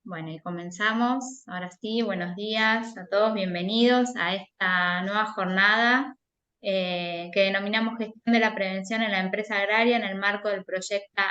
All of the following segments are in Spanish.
Bueno, y comenzamos. Ahora sí, buenos días a todos, bienvenidos a esta nueva jornada que denominamos Gestión de la Prevención en la Empresa Agraria en el marco del proyecto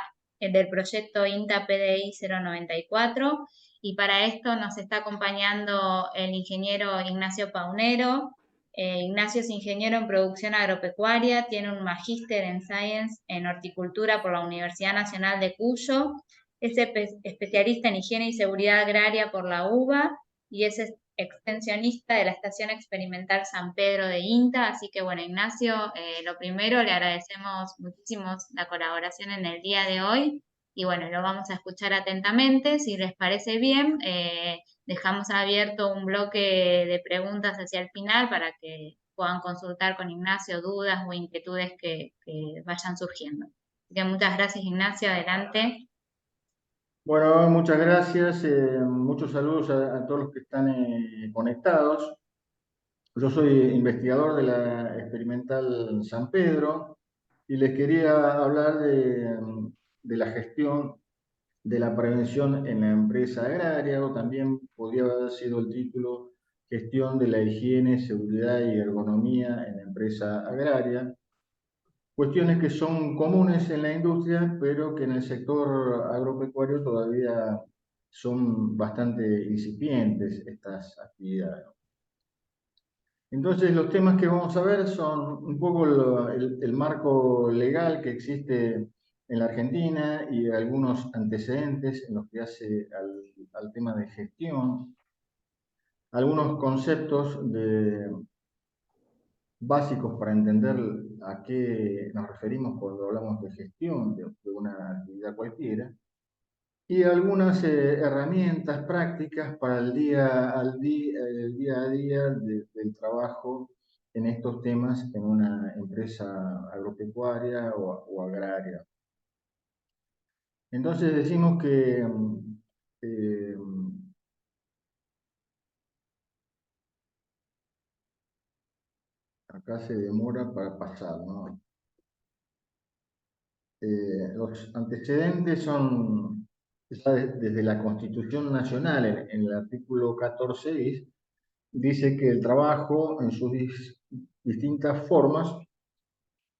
INTA PDI 094. Y para esto nos está acompañando el ingeniero Ignacio Paunero. Ignacio es ingeniero en producción agropecuaria, tiene un magíster en Science en horticultura por la Universidad Nacional de Cuyo. Es especialista en higiene y seguridad agraria por la UBA y es extensionista de la Estación Experimental San Pedro de INTA. Así que bueno, Ignacio, lo primero, le agradecemos muchísimo la colaboración en el día de hoy y bueno, lo vamos a escuchar atentamente. Si les parece bien, dejamos abierto un bloque de preguntas hacia el final para que puedan consultar con Ignacio dudas o inquietudes que vayan surgiendo. Así que muchas gracias, Ignacio, adelante. Bueno, muchas gracias. Muchos saludos a todos los que están conectados. Yo soy investigador de la Experimental San Pedro y les quería hablar de la gestión de la prevención en la empresa agraria, o también podría haber sido el título Gestión de la higiene, seguridad y ergonomía en la empresa agraria. Cuestiones que son comunes en la industria, pero que en el sector agropecuario todavía son bastante incipientes estas actividades. Entonces, los temas que vamos a ver son un poco el marco legal que existe en la Argentina y algunos antecedentes en los que hace al tema de gestión, algunos conceptos básicos para entender a qué nos referimos cuando hablamos de gestión de una actividad cualquiera, y algunas herramientas prácticas para el día a día del trabajo en estos temas en una empresa agropecuaria o agraria. Entonces decimos que eh, acá se demora para pasar, ¿no? Los antecedentes son ya desde la Constitución Nacional, en el artículo 14 bis, dice que el trabajo en sus distintas formas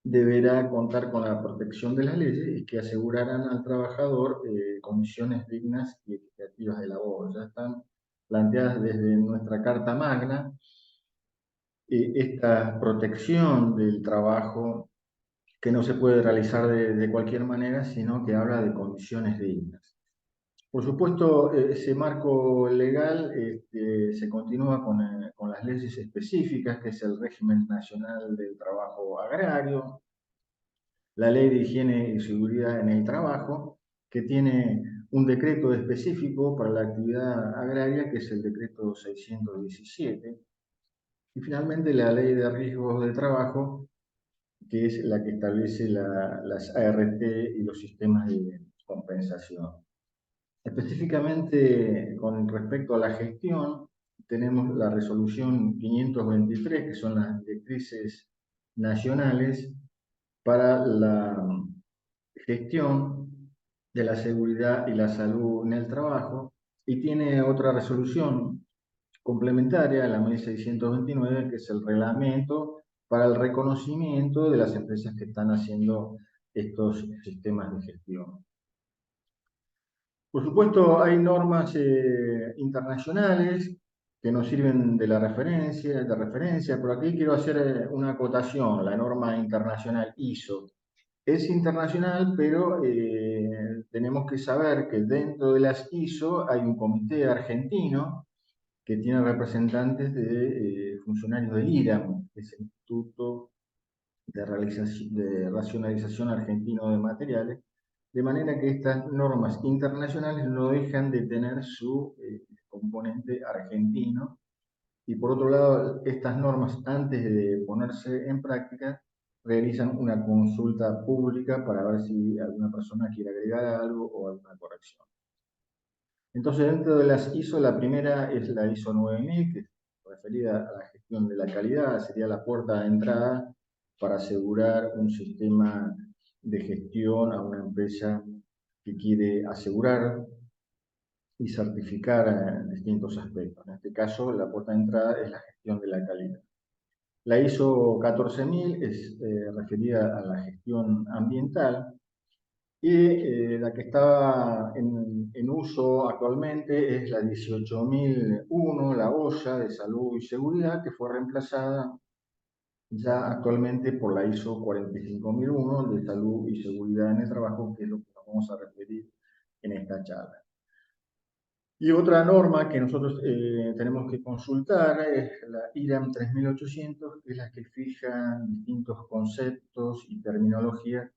deberá contar con la protección de las leyes y que asegurarán al trabajador condiciones dignas y equitativas de labor. Ya están planteadas desde nuestra Carta Magna esta protección del trabajo que no se puede realizar de cualquier manera, sino que habla de condiciones dignas. Por supuesto, ese marco legal se continúa con las leyes específicas, que es el régimen nacional del trabajo agrario, la ley de higiene y seguridad en el trabajo, que tiene un decreto específico para la actividad agraria, que es el decreto 617, y finalmente la ley de riesgos de trabajo, que es la que establece las ART y los sistemas de compensación. Específicamente con respecto a la gestión, tenemos la resolución 523, que son las directrices nacionales para la gestión de la seguridad y la salud en el trabajo, y tiene otra resolución complementaria, la 1629, que es el reglamento para el reconocimiento de las empresas que están haciendo estos sistemas de gestión. Por supuesto, hay normas internacionales que nos sirven de referencia. Por aquí quiero hacer una acotación. La norma internacional ISO es internacional, pero tenemos que saber que dentro de las ISO hay un comité argentino que tiene representantes de funcionarios del IRAM, que es el Instituto de Racionalización Argentino de Materiales, de manera que estas normas internacionales no dejan de tener su componente argentino. Y por otro lado, estas normas, antes de ponerse en práctica, realizan una consulta pública para ver si alguna persona quiere agregar algo o alguna corrección. Entonces, dentro de las ISO, la primera es la ISO 9000, que es referida a la gestión de la calidad, sería la puerta de entrada para asegurar un sistema de gestión a una empresa que quiere asegurar y certificar distintos aspectos. En este caso, la puerta de entrada es la gestión de la calidad. La ISO 14000 es referida a la gestión ambiental y la que está en uso actualmente es la 18001, la OSHA de salud y seguridad, que fue reemplazada ya actualmente por la ISO 45001 de salud y seguridad en el trabajo, que es lo que nos vamos a referir en esta charla. Y otra norma que nosotros tenemos que consultar es la IRAM 3800, que es la que fija distintos conceptos y terminología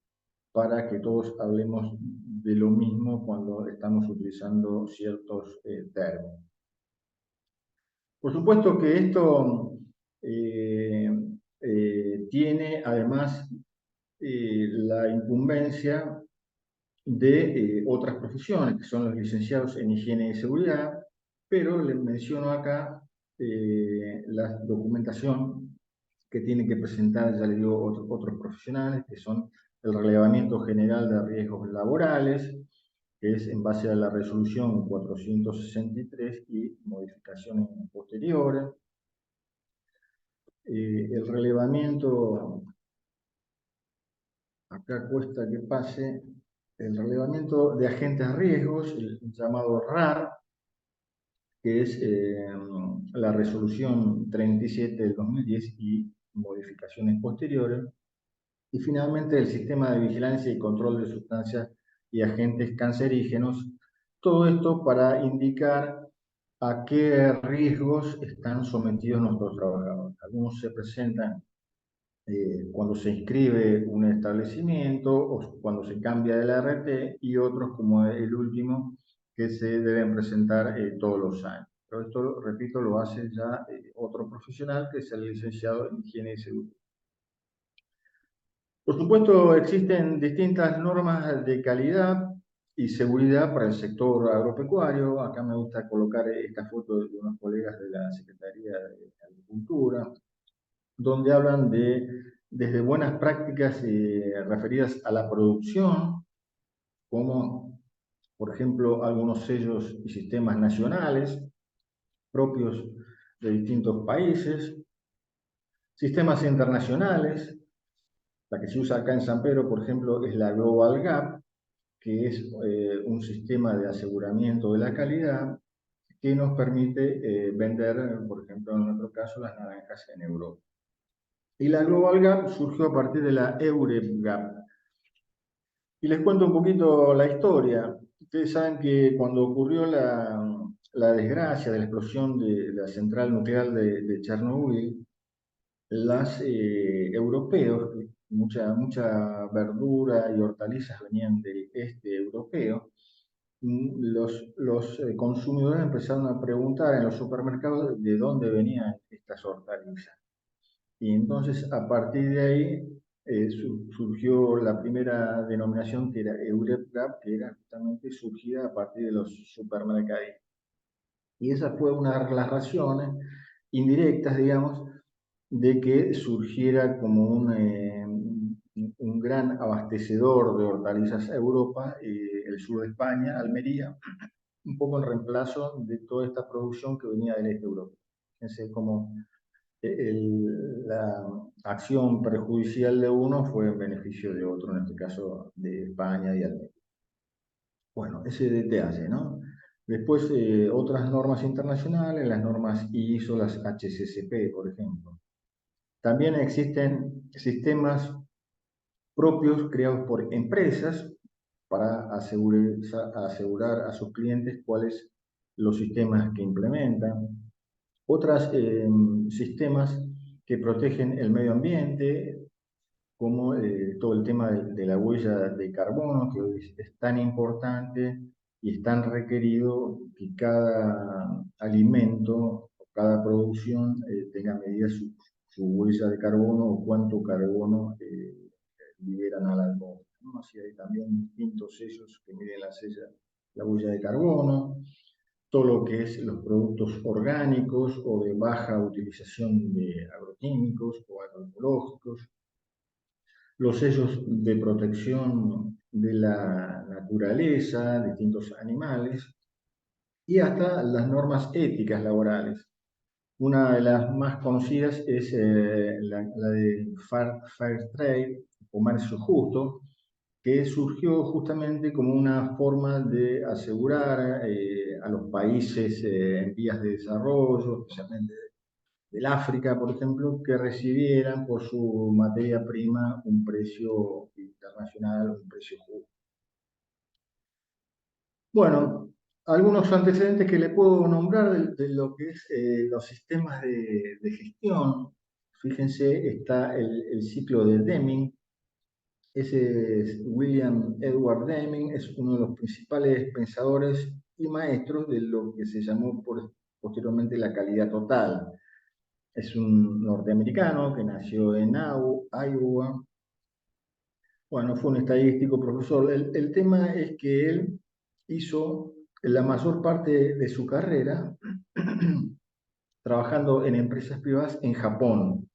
para que todos hablemos de lo mismo cuando estamos utilizando ciertos términos. Por supuesto que esto eh, tiene además la incumbencia de otras profesiones, que son los licenciados en higiene y seguridad, pero les menciono acá la documentación que tienen que presentar, ya les digo, otros profesionales, que son el relevamiento general de riesgos laborales, que es en base a la resolución 463 y modificaciones posteriores. El relevamiento, acá cuesta que pase, el relevamiento de agentes de riesgos, el llamado RAR, que es la resolución 37 del 2010 y modificaciones posteriores. Y finalmente el sistema de vigilancia y control de sustancias y agentes cancerígenos. Todo esto para indicar a qué riesgos están sometidos nuestros trabajadores. Algunos se presentan cuando se inscribe un establecimiento o cuando se cambia de la RT, y otros, como el último, que se deben presentar todos los años. Pero esto, repito, lo hace ya otro profesional, que es el licenciado en higiene y seguridad. Por supuesto, existen distintas normas de calidad y seguridad para el sector agropecuario. Acá me gusta colocar esta foto de unos colegas de la Secretaría de Agricultura, donde hablan desde buenas prácticas referidas a la producción, como por ejemplo algunos sellos y sistemas nacionales propios de distintos países, sistemas internacionales. La que se usa acá en San Pedro, por ejemplo, es la Global Gap, que es un sistema de aseguramiento de la calidad que nos permite vender, por ejemplo, en nuestro caso, las naranjas en Europa. Y la Global Gap surgió a partir de la EUREP Gap. Y les cuento un poquito la historia. Ustedes saben que cuando ocurrió la desgracia de la explosión de la central nuclear de Chernobyl, los europeos, mucha verdura y hortalizas venían del este europeo, los consumidores empezaron a preguntar en los supermercados de dónde venían estas hortalizas. Y entonces, a partir de ahí, surgió la primera denominación, que era EUREPGAP, que era justamente surgida a partir de los supermercados. Y esa fue una de las razones indirectas, digamos, de que surgiera como un gran abastecedor de hortalizas a Europa, el sur de España, Almería, un poco en reemplazo de toda esta producción que venía del este europeo. Fíjense cómo la acción perjudicial de uno fue en beneficio de otro, en este caso de España y Almería. Bueno, ese detalle, ¿no? Después, otras normas internacionales, las normas ISO, las HCCP, por ejemplo. También existen sistemas propios creados por empresas para asegurar a sus clientes cuáles los sistemas que implementan. Otros sistemas que protegen el medio ambiente, como todo el tema de la huella de carbono, que hoy es tan importante y es tan requerido, que cada alimento, cada producción tenga medida su huella de carbono o cuánto carbono liberan a la atmósfera, ¿no? Así hay también distintos sellos que miden la huella de carbono, todo lo que es los productos orgánicos o de baja utilización de agroquímicos o agroecológicos, los sellos de protección de la naturaleza, distintos animales, y hasta las normas éticas laborales. Una de las más conocidas es la de Fair Trade, comercio justo, que surgió justamente como una forma de asegurar a los países en vías de desarrollo, especialmente del África, por ejemplo, que recibieran por su materia prima un precio internacional, un precio justo. Bueno, algunos antecedentes que le puedo nombrar de lo que es los sistemas de gestión. Fíjense, está el ciclo de Deming. Ese es William Edward Deming, es uno de los principales pensadores y maestros de lo que se llamó posteriormente la calidad total. Es un norteamericano que nació en Iowa. Bueno, fue un estadístico, profesor. El tema es que él hizo la mayor parte de su carrera trabajando en empresas privadas en Japón.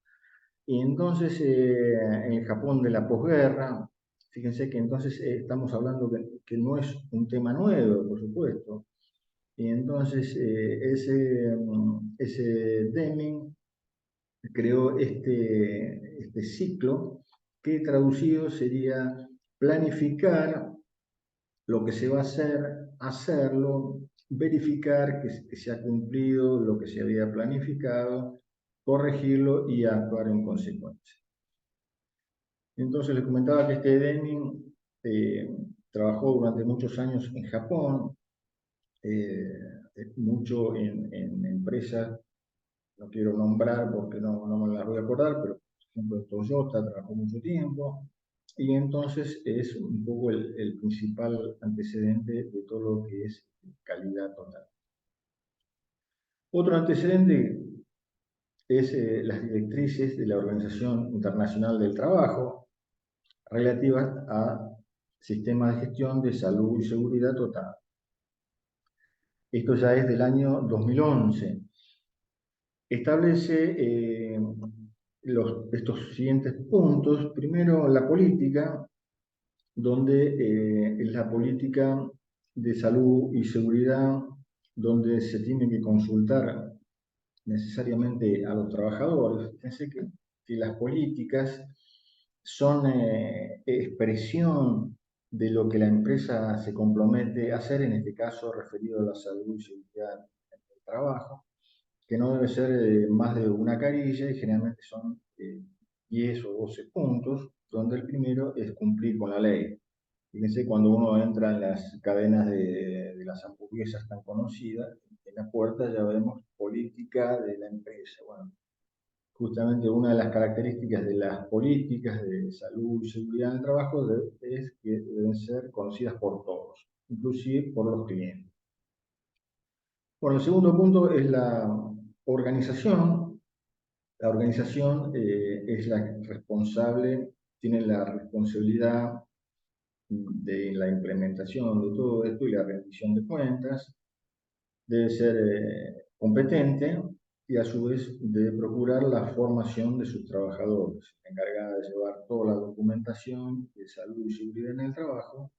Y entonces, en el Japón de la posguerra, fíjense que entonces estamos hablando que no es un tema nuevo, por supuesto. Y entonces, ese Deming creó este ciclo que traducido sería planificar lo que se va a hacer, hacerlo, verificar que se ha cumplido lo que se había planificado, corregirlo y actuar en consecuencia. Entonces les comentaba que este Deming trabajó durante muchos años en Japón, eh, mucho en empresas, no quiero nombrar porque no me las voy a acordar, pero por ejemplo en Toyota trabajó mucho tiempo, y entonces es un poco el principal antecedente de todo lo que es calidad total. Otro antecedente es las directrices de la Organización Internacional del Trabajo relativas a sistemas de gestión de salud y seguridad total. Esto ya es del año 2011. Establece estos siguientes puntos. Primero, la política, donde es la política de salud y seguridad, donde se tiene que consultar necesariamente a los trabajadores. Fíjense que las políticas son expresión de lo que la empresa se compromete a hacer, en este caso referido a la salud y seguridad en el trabajo, que no debe ser más de una carilla y generalmente son 10 o 12 puntos, donde el primero es cumplir con la ley. Fíjense, cuando uno entra en las cadenas de las hamburguesas tan conocidas, en la puerta ya vemos política de la empresa. Bueno, justamente una de las características de las políticas de salud y seguridad en el trabajo es que deben ser conocidas por todos, inclusive por los clientes. Bueno, el segundo punto es la organización. La organización es la responsable, tiene la responsabilidad de la implementación de todo esto y la rendición de cuentas. Debe ser competente y a su vez debe procurar la formación de sus trabajadores, encargada de llevar toda la documentación de salud y seguridad en el trabajo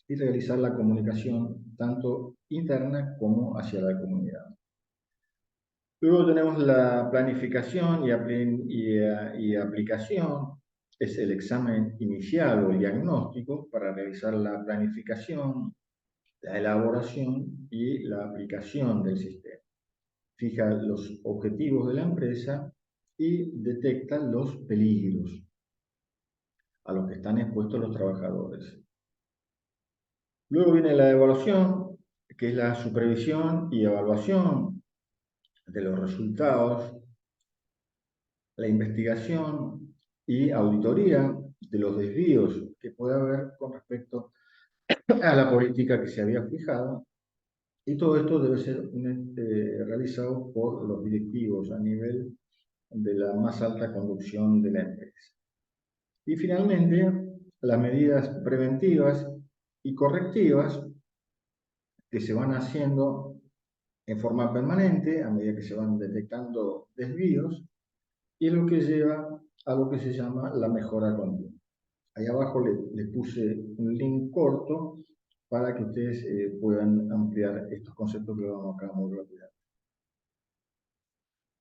y realizar la comunicación tanto interna como hacia la comunidad. Luego tenemos la planificación y aplicación. Es el examen inicial o el diagnóstico para realizar la planificación, la elaboración y la aplicación del sistema. Fija los objetivos de la empresa y detecta los peligros a los que están expuestos los trabajadores. Luego viene la evaluación, que es la supervisión y evaluación de los resultados, la investigación y auditoría de los desvíos que puede haber con respecto a la política que se había fijado, y todo esto debe ser realizado por los directivos a nivel de la más alta conducción de la empresa. Y finalmente, las medidas preventivas y correctivas que se van haciendo en forma permanente a medida que se van detectando desvíos, y lo que lleva a lo que se llama la mejora continua. Ahí abajo le puse un link corto para que ustedes puedan ampliar estos conceptos que lo vamos acá muy rápido.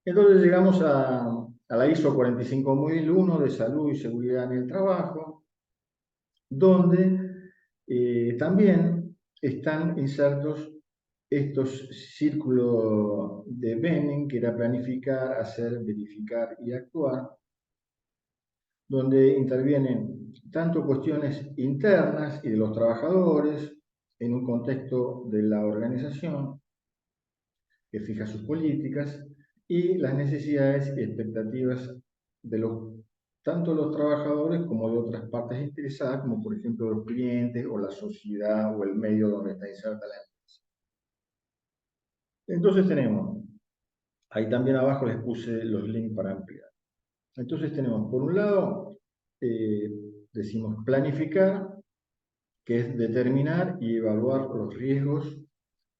Entonces llegamos a la ISO 45001 de salud y seguridad en el trabajo, donde también están insertos estos círculos de Venning, que era planificar, hacer, verificar y actuar, donde intervienen tanto cuestiones internas y de los trabajadores en un contexto de la organización que fija sus políticas y las necesidades y expectativas de tanto los trabajadores como de otras partes interesadas, como por ejemplo los clientes o la sociedad o el medio donde está inserta la empresa. Entonces tenemos, ahí también abajo les puse los links para ampliar. Entonces tenemos, por un lado, decimos planificar, que es determinar y evaluar los riesgos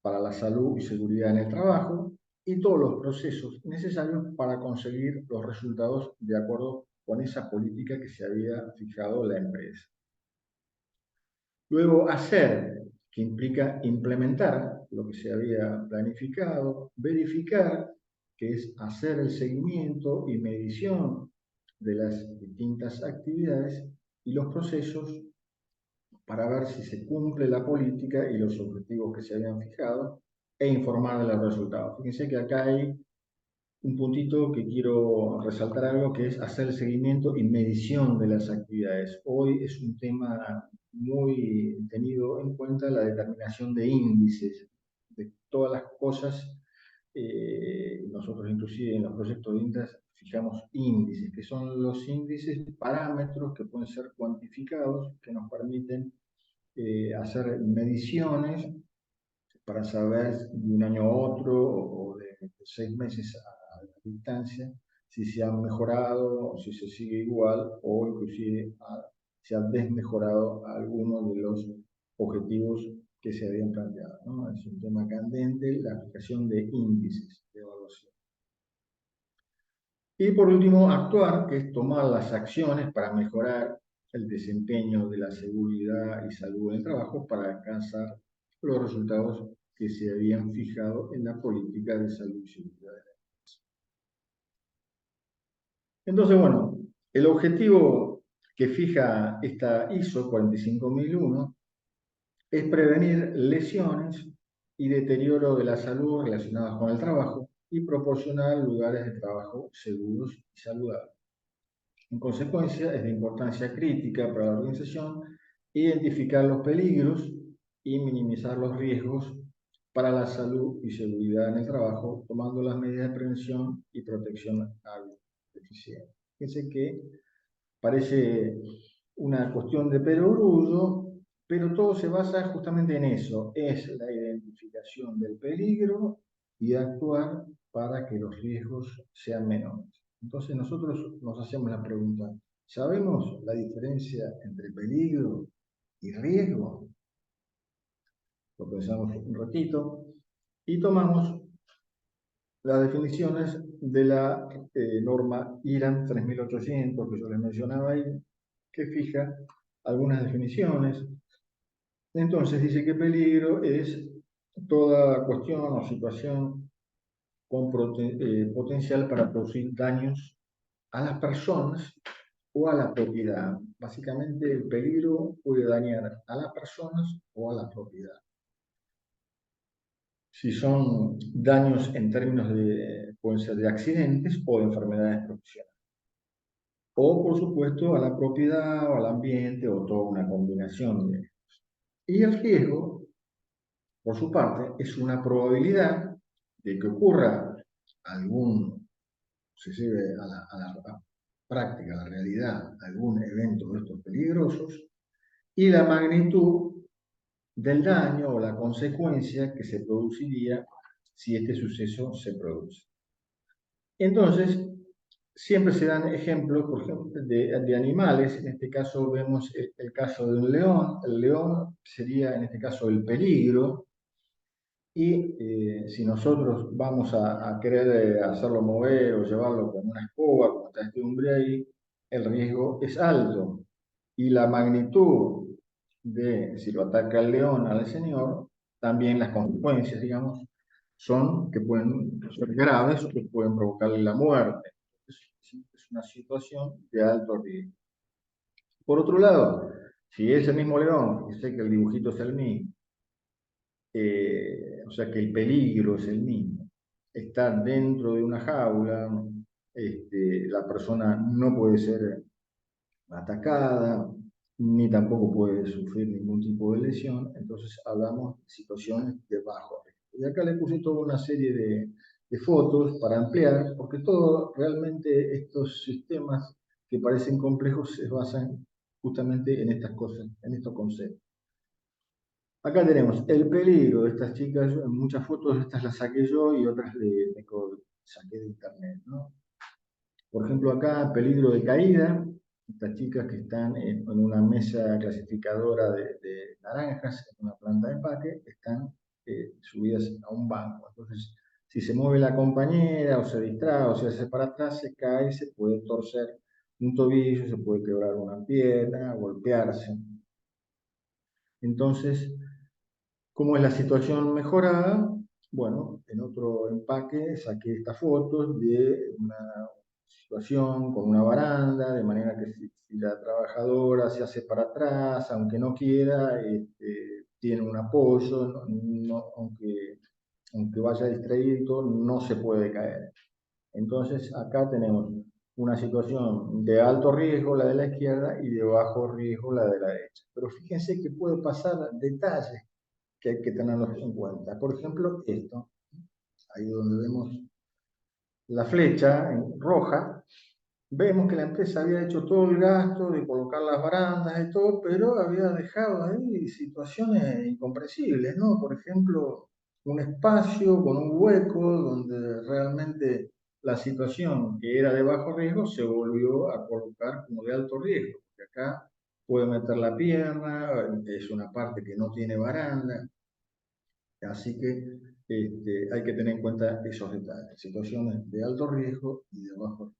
para la salud y seguridad en el trabajo y todos los procesos necesarios para conseguir los resultados de acuerdo con esa política que se había fijado la empresa. Luego, hacer, que implica implementar lo que se había planificado, verificar, que es hacer el seguimiento y medición de las distintas actividades y los procesos para ver si se cumple la política y los objetivos que se habían fijado e informar de los resultados. Fíjense que acá hay un puntito que quiero resaltar algo, que es hacer el seguimiento y medición de las actividades. Hoy es un tema muy tenido en cuenta la determinación de índices, de todas las cosas. Nosotros inclusive en los proyectos de índices fijamos índices, que son los índices, parámetros que pueden ser cuantificados, que nos permiten hacer mediciones para saber de un año a otro o de 6 meses a la distancia si se han mejorado, si se sigue igual o inclusive se ha desmejorado alguno de los objetivos que se habían planteado, ¿no? Es un tema candente, la aplicación de índices de evaluación. Y por último, actuar, que es tomar las acciones para mejorar el desempeño de la seguridad y salud en el trabajo para alcanzar los resultados que se habían fijado en la política de salud y seguridad. Entonces, bueno, el objetivo que fija esta ISO 45001 es prevenir lesiones y deterioro de la salud relacionados con el trabajo y proporcionar lugares de trabajo seguros y saludables. En consecuencia, es de importancia crítica para la organización identificar los peligros y minimizar los riesgos para la salud y seguridad en el trabajo, tomando las medidas de prevención y protección al eficiente. Fíjense que parece una cuestión de perogrullo, pero todo se basa justamente en eso, es la identificación del peligro y actuar para que los riesgos sean menores. Entonces nosotros nos hacemos la pregunta, ¿sabemos la diferencia entre peligro y riesgo? Lo pensamos un ratito y tomamos las definiciones de la norma IRAM 3800 que yo les mencionaba ahí, que fija algunas definiciones. Entonces dice que peligro es toda cuestión o situación con potencial para producir daños a las personas o a la propiedad. Básicamente el peligro puede dañar a las personas o a la propiedad. Si son daños en términos de, pueden ser de accidentes o de enfermedades profesionales. O, por supuesto, a la propiedad o al ambiente o toda una combinación de ellos. Y el riesgo, por su parte, es una probabilidad de que ocurra algún, se lleve a la práctica, a la realidad, algún evento de estos peligrosos y la magnitud del daño o la consecuencia que se produciría si este suceso se produce. Entonces, siempre se dan ejemplos, por ejemplo, de animales. En este caso vemos el caso de un león. El león sería, en este caso, el peligro. Y si nosotros vamos a querer hacerlo mover o llevarlo con una escoba, como está este hombre ahí, el riesgo es alto. Y la magnitud de si lo ataca el león al señor, también las consecuencias, digamos, son que pueden ser graves o que pueden provocarle la muerte. Es una situación de alto riesgo. Por otro lado, si es el mismo león, y sé que el dibujito es el mismo, o sea que el peligro es el mismo, está dentro de una jaula, la persona no puede ser atacada, ni tampoco puede sufrir ningún tipo de lesión, entonces hablamos de situaciones de bajo riesgo. Y acá le puse toda una serie de fotos para ampliar, porque todo realmente estos sistemas que parecen complejos se basan justamente en estas cosas, en estos conceptos. Acá tenemos el peligro de estas chicas, muchas fotos estas las saqué yo y otras saqué de internet, ¿no? Por ejemplo, acá peligro de caída, estas chicas que están en una mesa clasificadora de naranjas, en una planta de empaque, están subidas a un banco. Entonces, si se mueve la compañera o se distrae o se hace para atrás, se cae, se puede torcer un tobillo, se puede quebrar una pierna, golpearse. Entonces, ¿cómo es la situación mejorada? Bueno, en otro empaque saqué estas fotos de una situación con una baranda, de manera que si la trabajadora se hace para atrás, aunque no quiera, tiene un apoyo, aunque vaya distraído, no se puede caer. Entonces acá tenemos una situación de alto riesgo, la de la izquierda, y de bajo riesgo, la de la derecha. Pero fíjense que puede pasar detalles que hay que tenerlos en cuenta. Por ejemplo, esto, ahí donde vemos la flecha en roja, vemos que la empresa había hecho todo el gasto de colocar las barandas y todo, pero había dejado ahí situaciones incomprensibles, ¿no? Por ejemplo, un espacio con un hueco donde realmente la situación que era de bajo riesgo se volvió a colocar como de alto riesgo, porque acá puede meter la pierna, es una parte que no tiene baranda, así que hay que tener en cuenta esos detalles, situaciones de alto riesgo y de bajo riesgo.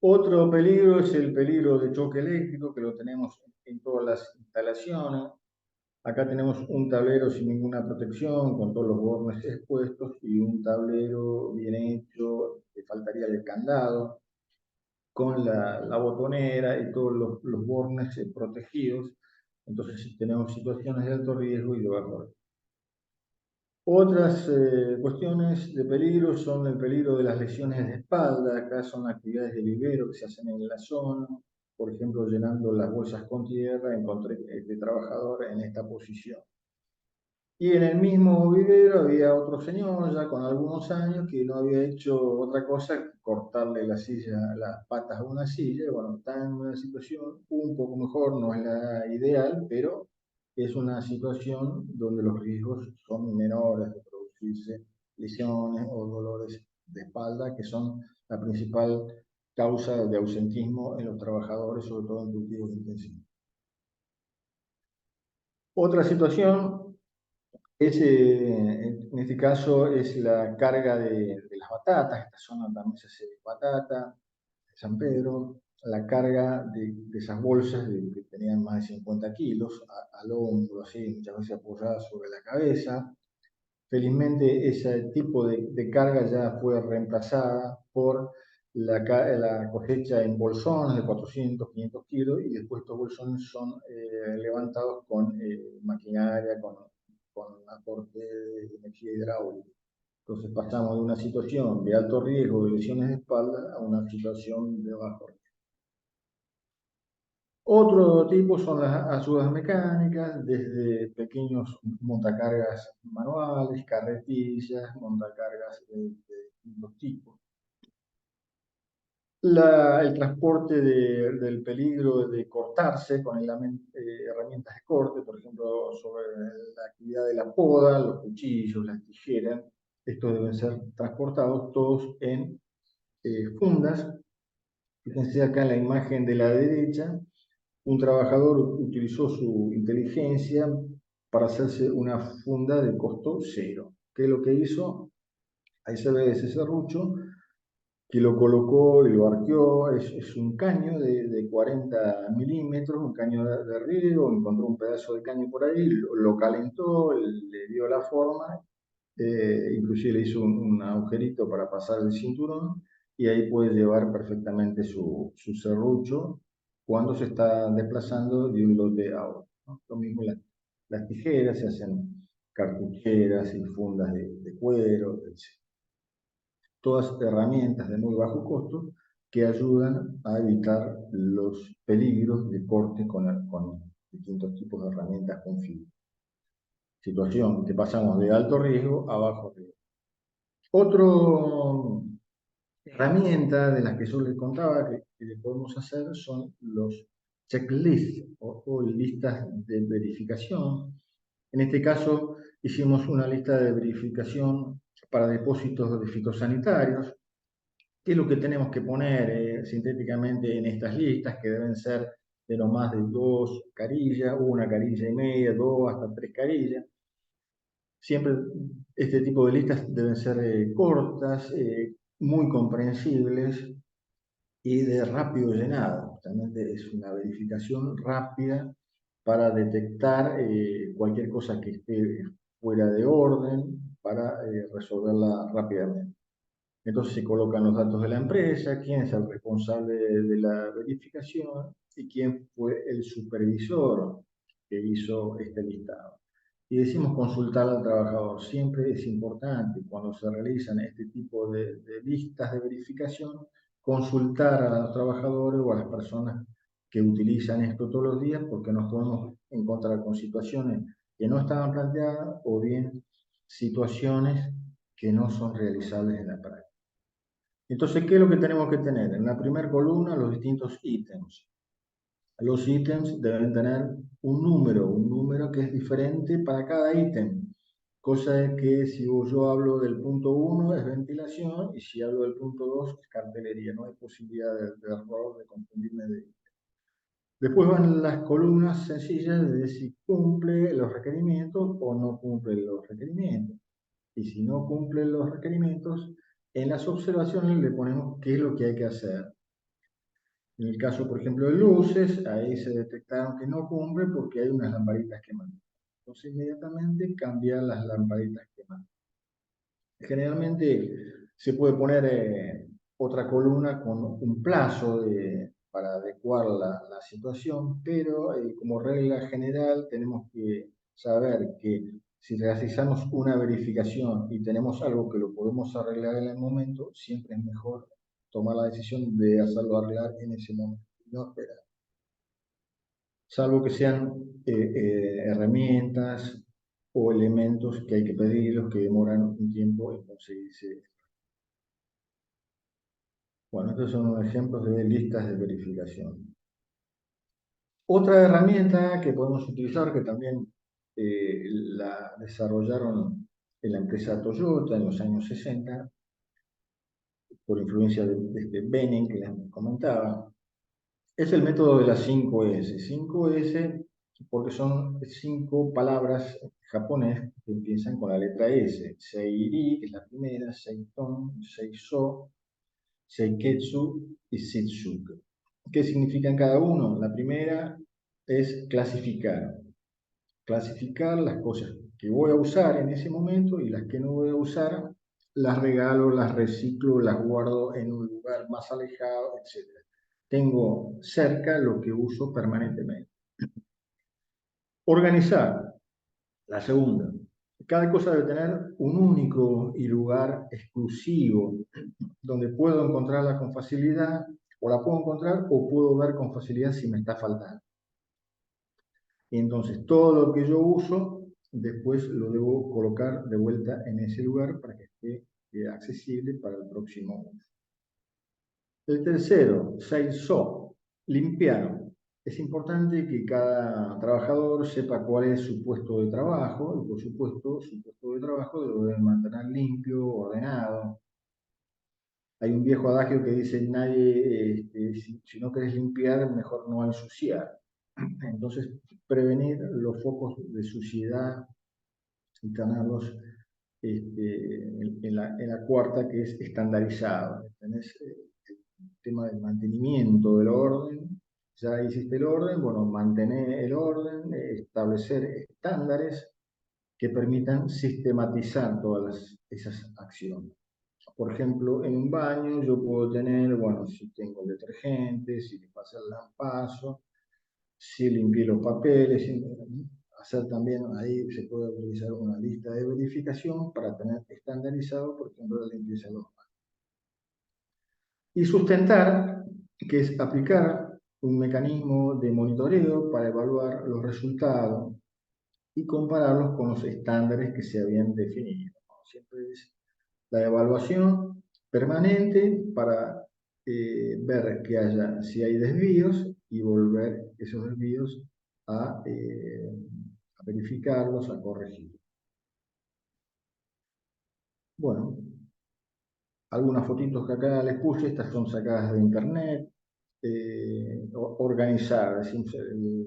Otro peligro es el peligro de choque eléctrico, que lo tenemos en todas las instalaciones. Acá tenemos un tablero sin ninguna protección, con todos los bornes expuestos, y un tablero bien hecho, que faltaría el candado, con la botonera y todos los bornes protegidos. Entonces tenemos situaciones de alto riesgo y de bajo riesgo. Otras cuestiones de peligro son el peligro de las lesiones de espalda. Acá son actividades de vivero que se hacen en la zona. Por ejemplo, llenando las bolsas con tierra, encontré este trabajador en esta posición. Y en el mismo vivero había otro señor ya con algunos años que no había hecho otra cosa que cortarle la silla, las patas a una silla. Y bueno, está en una situación un poco mejor, no es la ideal, pero es una situación donde los riesgos son menores de producirse lesiones o dolores de espalda, que son la principal causa de ausentismo en los trabajadores, sobre todo en cultivos intensivos. Otra situación en este caso es la carga de las batatas. Esta zona también se hace de batata, de San Pedro. La carga de esas bolsas que tenían más de 50 kilos al hombro, así, muchas veces apoyadas sobre la cabeza. Felizmente ese tipo de carga ya fue reemplazada por la cosecha en bolsones de 400, 500 kilos, y después estos bolsones son levantados con maquinaria, con aporte de energía hidráulica. Entonces pasamos de una situación de alto riesgo de lesiones de espalda a una situación de bajo riesgo. Otro tipo son las ayudas mecánicas, desde pequeños montacargas manuales, carretillas, montacargas de distintos tipos. El transporte del peligro de cortarse con herramientas de corte, por ejemplo, sobre la actividad de la poda, los cuchillos, las tijeras. Estos deben ser transportados todos en fundas. Fíjense acá en la imagen de la derecha, un trabajador utilizó su inteligencia para hacerse una funda de costo cero. ¿Qué es lo que hizo? Ahí se ve ese serrucho. que lo colocó y lo arqueó. Es un caño de 40 milímetros, un caño de riego, encontró un pedazo de caño por ahí, lo calentó, le dio la forma, inclusive le hizo un agujerito para pasar el cinturón y ahí puede llevar perfectamente su serrucho cuando se está desplazando de un lote a otro, ¿no? Lo mismo las tijeras, se hacen cartucheras y fundas de cuero, etc. Todas herramientas de muy bajo costo que ayudan a evitar los peligros de corte con distintos tipos de herramientas con fibra. Situación que pasamos de alto riesgo a bajo riesgo. Otra herramienta de las que yo les contaba que podemos hacer son los checklists o listas de verificación. En este caso hicimos una lista de verificación para depósitos de fitosanitarios. ¿Qué es lo que tenemos que poner sintéticamente en estas listas, que deben ser de no más de 2 carillas, 1 carilla y media, 2 hasta 3 carillas? Siempre este tipo de listas deben ser cortas, muy comprensibles y de rápido llenado. Justamente es una verificación rápida para detectar cualquier cosa que esté fuera de orden, para resolverla rápidamente. Entonces se colocan los datos de la empresa, quién es el responsable de la verificación y quién fue el supervisor que hizo este listado. Y decimos consultar al trabajador. Siempre es importante cuando se realizan este tipo de listas de verificación, consultar a los trabajadores o a las personas que utilizan esto todos los días, porque nos podemos encontrar con situaciones que no estaban planteadas o bien situaciones que no son realizables en la práctica. Entonces, ¿qué es lo que tenemos que tener? En la primera columna, los distintos ítems. Los ítems deben tener un número que es diferente para cada ítem. Cosa de que si yo hablo del punto 1 es ventilación y si hablo del punto 2 es cartelería. No hay posibilidad de error, de confundirme de ítem. Después van las columnas sencillas de si cumple los requerimientos o no cumple los requerimientos. Y si no cumplen los requerimientos, en las observaciones le ponemos qué es lo que hay que hacer. En el caso, por ejemplo, de luces, ahí se detectaron que no cumple porque hay unas lamparitas quemadas. Entonces, inmediatamente cambiar las lamparitas quemadas. Generalmente se puede poner otra columna con un plazo para adecuar la situación, pero como regla general tenemos que saber que si realizamos una verificación y tenemos algo que lo podemos arreglar en el momento, siempre es mejor tomar la decisión de hacerlo arreglar en ese momento, no esperar. Salvo que sean herramientas o elementos que hay que pedirlos que demoran un tiempo en conseguirse. Bueno, estos son ejemplos de listas de verificación. Otra herramienta que podemos utilizar, que también la desarrollaron en la empresa Toyota en los años 60, por influencia de este Benning que les comentaba, es el método de las 5S. 5S porque son 5 palabras japonés que empiezan con la letra S. Seiri, que es la primera, Seiton, Seiso, Seiketsu y Shitsuke. ¿Qué significan cada uno? La primera es clasificar. Clasificar las cosas que voy a usar en ese momento y las que no voy a usar, las regalo, las reciclo, las guardo en un lugar más alejado, etc. Tengo cerca lo que uso permanentemente. Organizar. La segunda. Cada cosa debe tener un único y lugar exclusivo donde puedo encontrarla con facilidad, o la puedo encontrar o puedo ver con facilidad si me está faltando. Y entonces todo lo que yo uso, después lo debo colocar de vuelta en ese lugar para que esté accesible para el próximo uso. El tercero, Seiso, limpiar. Es importante que cada trabajador sepa cuál es su puesto de trabajo y por supuesto su puesto de trabajo lo debe mantener limpio, ordenado. Hay un viejo adagio que dice, nadie, si no querés limpiar, mejor no ensuciar. Entonces, prevenir los focos de suciedad y tenerlos en la cuarta, que es estandarizado. Tenés el tema del mantenimiento del orden. Ya hiciste el orden, bueno, mantener el orden, establecer estándares que permitan sistematizar todas esas acciones. Por ejemplo, en un baño yo puedo tener, bueno, si tengo detergente, si le pasa el lampazo, si limpié los papeles, hacer también ahí se puede utilizar una lista de verificación para tener estandarizado, por ejemplo, la limpieza de los baños. Y sustentar, que es aplicar un mecanismo de monitoreo para evaluar los resultados y compararlos con los estándares que se habían definido. Siempre es la evaluación permanente para ver que haya, si hay desvíos y volver esos desvíos a verificarlos, a corregir. Bueno, algunas fotitos que acá les puse, estas son sacadas de internet. Organizar, decimos,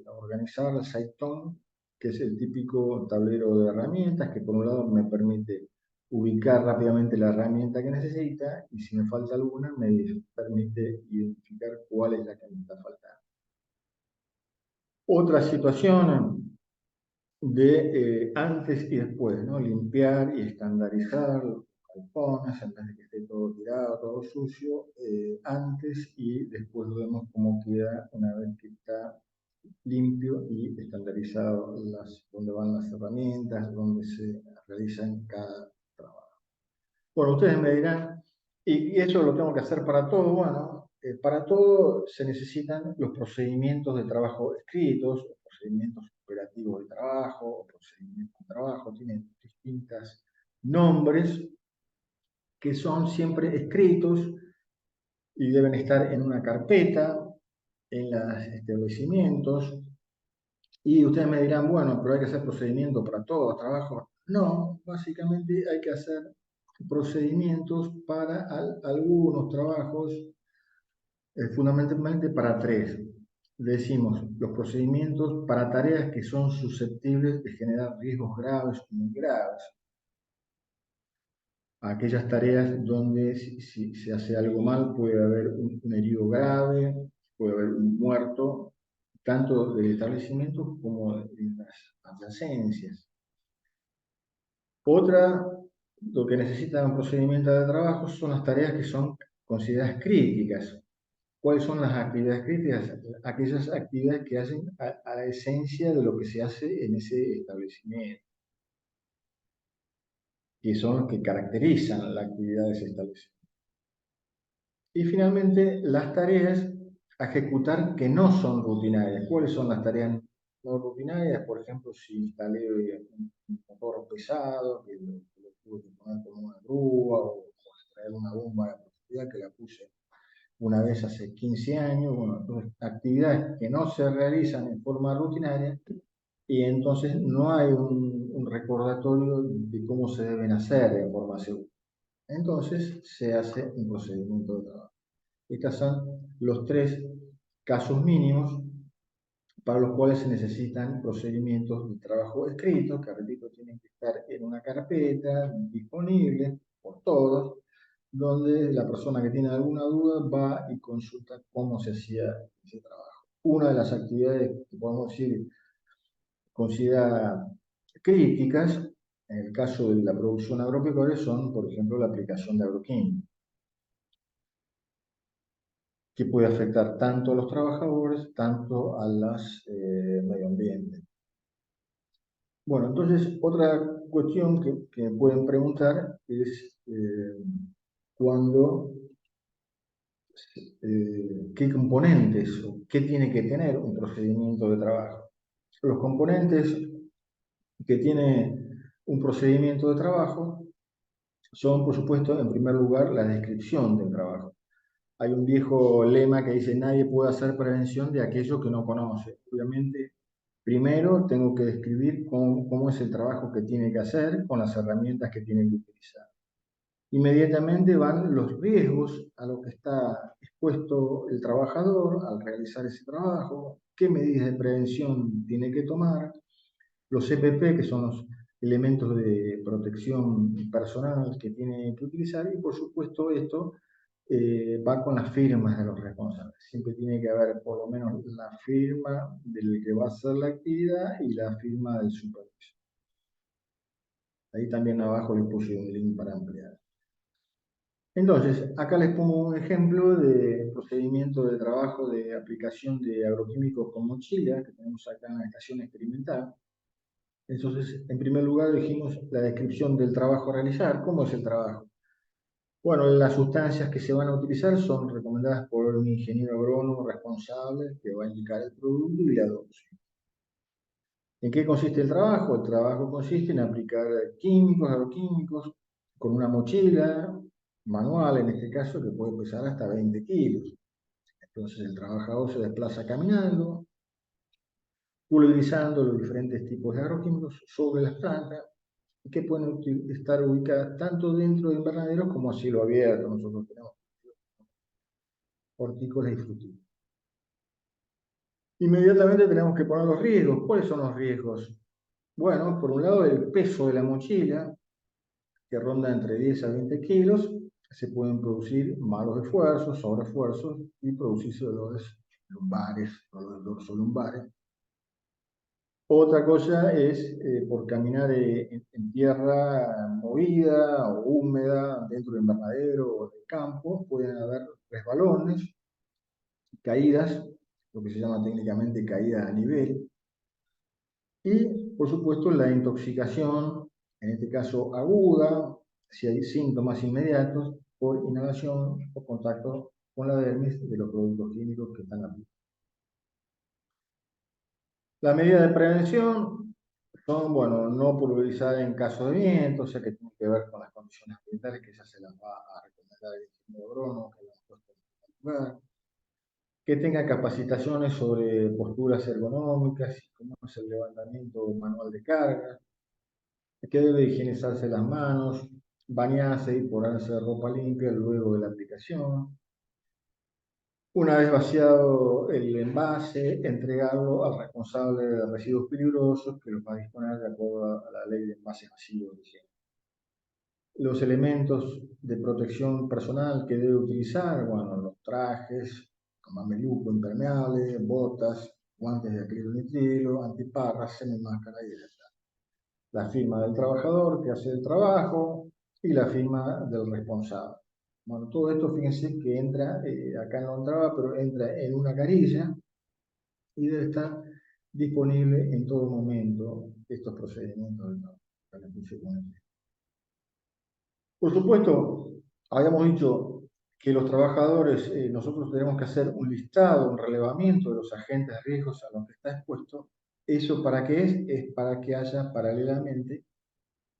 organizar el SiteTone, que es el típico tablero de herramientas que por un lado me permite ubicar rápidamente la herramienta que necesita y si me falta alguna me permite identificar cuál es la que me está faltando. Otra situación de antes y después, ¿no? Limpiar y estandarizar los galpones en vez de que esté todo tirado, todo sucio, antes y después vemos cómo queda una vez que está limpio y estandarizado dónde van las herramientas, dónde se realizan cada trabajo. Bueno, ustedes me dirán, ¿y eso lo tengo que hacer para todo? Bueno, para todo se necesitan los procedimientos de trabajo escritos, los procedimientos operativos de trabajo, o procedimientos de trabajo, tienen distintos nombres que son siempre escritos y deben estar en una carpeta, en los establecimientos. Y ustedes me dirán, bueno, pero hay que hacer procedimientos para todos los trabajos. No, básicamente hay que hacer procedimientos para algunos trabajos, fundamentalmente para tres. Decimos, los procedimientos para tareas que son susceptibles de generar riesgos graves o muy graves. Aquellas tareas donde si se hace algo mal puede haber un herido grave, puede haber un muerto, tanto del establecimiento como de las adyacencias. Otra, lo que necesita un procedimiento de trabajo son las tareas que son consideradas críticas. ¿Cuáles son las actividades críticas? Aquellas actividades que hacen a la esencia de lo que se hace en ese establecimiento, que son los que caracterizan la actividad de ese establecimiento. Y finalmente, las tareas a ejecutar que no son rutinarias. ¿Cuáles son las tareas no rutinarias? Por ejemplo, si instalé un motor pesado, que lo tuve que poner con una grúa, o traer una bomba de profundidad que la puse una vez hace 15 años. Bueno, entonces, actividades que no se realizan en forma rutinaria y entonces no hay un recordatorio de cómo se deben hacer en forma segura. Entonces se hace un procedimiento de trabajo. Estos son los tres casos mínimos para los cuales se necesitan procedimientos de trabajo escritos, que repito, tienen que estar en una carpeta disponible por todos, donde la persona que tiene alguna duda va y consulta cómo se hacía ese trabajo. Una de las actividades que podemos decir considera críticas, en el caso de la producción agropecuaria, son, por ejemplo, la aplicación de agroquímicos, que puede afectar tanto a los trabajadores, tanto a las medio ambiente. Bueno, entonces otra cuestión que pueden preguntar es qué componentes o qué tiene que tener un procedimiento de trabajo. Los componentes que tiene un procedimiento de trabajo son, por supuesto, en primer lugar, la descripción del trabajo. Hay un viejo lema que dice, nadie puede hacer prevención de aquello que no conoce. Obviamente, primero tengo que describir cómo es el trabajo que tiene que hacer con las herramientas que tiene que utilizar. Inmediatamente van los riesgos a los que está expuesto el trabajador al realizar ese trabajo, qué medidas de prevención tiene que tomar, los EPP, que son elementos de protección personal que tiene que utilizar y por supuesto esto va con las firmas de los responsables. Siempre tiene que haber por lo menos la firma del que va a hacer la actividad y la firma del supervisor. Ahí también abajo les puse un link para ampliar. Entonces, acá les pongo un ejemplo de procedimiento de trabajo de aplicación de agroquímicos con mochila que tenemos acá en la estación experimental. Entonces, en primer lugar dijimos la descripción del trabajo a realizar. ¿Cómo es el trabajo? Bueno, las sustancias que se van a utilizar son recomendadas por un ingeniero agrónomo responsable que va a indicar el producto y la dosis. ¿En qué consiste el trabajo? El trabajo consiste en aplicar químicos, agroquímicos, con una mochila manual, en este caso, que puede pesar hasta 20 kilos. Entonces el trabajador se desplaza caminando, pulverizando los diferentes tipos de agroquímicos sobre las plantas, que pueden estar ubicadas tanto dentro de invernaderos como a cielo abierto. Nosotros tenemos hortícolas y frutícolas. Inmediatamente tenemos que poner los riesgos. ¿Cuáles son los riesgos? Bueno, por un lado el peso de la mochila, que ronda entre 10 a 20 kilos, se pueden producir malos esfuerzos, sobreesfuerzos y producirse dolores lumbares, dolores dorsolumbares. Otra cosa es por caminar en tierra movida o húmeda, dentro de invernadero o de campo, pueden haber resbalones, caídas, lo que se llama técnicamente caída a nivel, y por supuesto la intoxicación, en este caso aguda, si hay síntomas inmediatos por inhalación o contacto con la dermis de los productos químicos que están aplicados. Las medidas de prevención son, bueno, no pulverizar en caso de viento, o sea que tiene que ver con las condiciones ambientales que ya se las va a recomendar el ingeniero agrónomo que las puesto en lugar, que tenga capacitaciones sobre posturas ergonómicas y cómo es el levantamiento manual de carga, que debe higienizarse las manos, bañarse y ponerse ropa limpia luego de la aplicación. Una vez vaciado el envase, entregarlo al responsable de residuos peligrosos que los va a disponer de acuerdo a la ley de envases vacíos. Los elementos de protección personal que debe utilizar, bueno, los trajes, mameluco impermeable, botas, guantes de acrilonitrilo, antiparras, semimáscara y la firma del trabajador que hace el trabajo y la firma del responsable. Bueno, todo esto, fíjense que entra, acá no entraba, pero entra en una carilla y debe estar disponible en todo momento estos procedimientos de trabajo. Por supuesto, habíamos dicho que los trabajadores, nosotros tenemos que hacer un listado, un relevamiento de los agentes de riesgos a los que está expuesto. ¿Eso para qué es? Es para que haya paralelamente